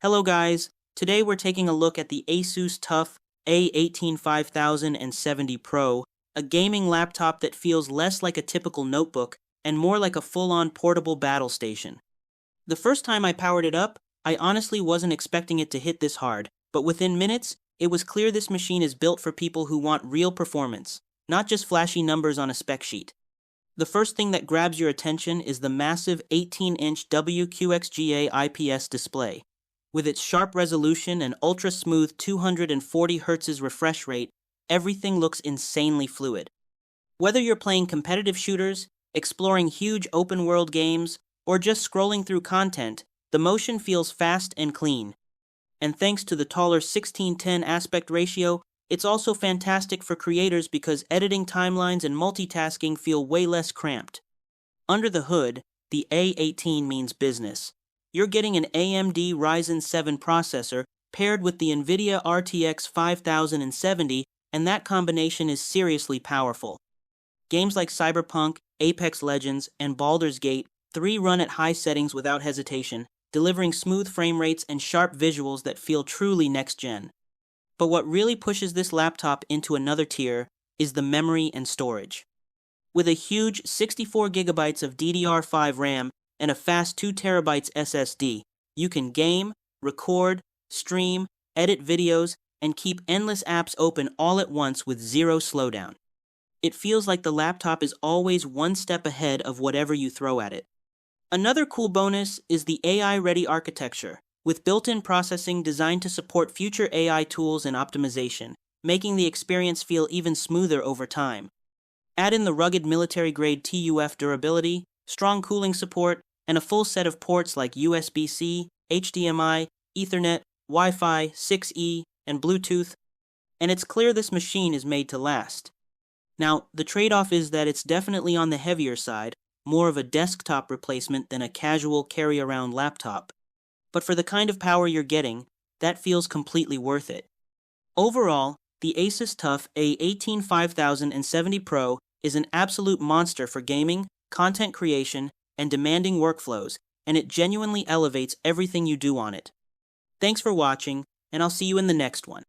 Hello guys, today we're taking a look at the ASUS TUF A18 5070 Pro, a gaming laptop that feels less like a typical notebook and more like a full-on portable battle station. The first time I powered it up, I honestly wasn't expecting it to hit this hard, but within minutes, it was clear this machine is built for people who want real performance, not just flashy numbers on a spec sheet. The first thing that grabs your attention is the massive 18-inch WQXGA IPS display. With its sharp resolution and ultra-smooth 240 Hz refresh rate, everything looks insanely fluid. Whether you're playing competitive shooters, exploring huge open-world games, or just scrolling through content, the motion feels fast and clean. And thanks to the taller 16:10 aspect ratio, it's also fantastic for creators because editing timelines and multitasking feel way less cramped. Under the hood, the A18 means business. You're getting an AMD Ryzen 7 processor paired with the NVIDIA RTX 5070, and that combination is seriously powerful. Games like Cyberpunk, Apex Legends, and Baldur's Gate 3 run at high settings without hesitation, delivering smooth frame rates and sharp visuals that feel truly next-gen. But what really pushes this laptop into another tier is the memory and storage. With a huge 64GB of DDR5 RAM and a fast 2TB SSD, you can game, record, stream, edit videos, and keep endless apps open all at once with zero slowdown. It feels like the laptop is always one step ahead of whatever you throw at it. Another cool bonus is the AI-ready architecture, with built-in processing designed to support future AI tools and optimization, making the experience feel even smoother over time. Add in the rugged military-grade TUF durability, strong cooling support, and a full set of ports like USB-C, HDMI, Ethernet, Wi-Fi, 6E, and Bluetooth, and it's clear this machine is made to last. Now, the trade-off is that it's definitely on the heavier side, more of a desktop replacement than a casual carry-around laptop. But for the kind of power you're getting, that feels completely worth it. Overall, the ASUS TUF A18 5070 Pro is an absolute monster for gaming, content creation, and demanding workflows, and it genuinely elevates everything you do on it. Thanks for watching, and I'll see you in the next one.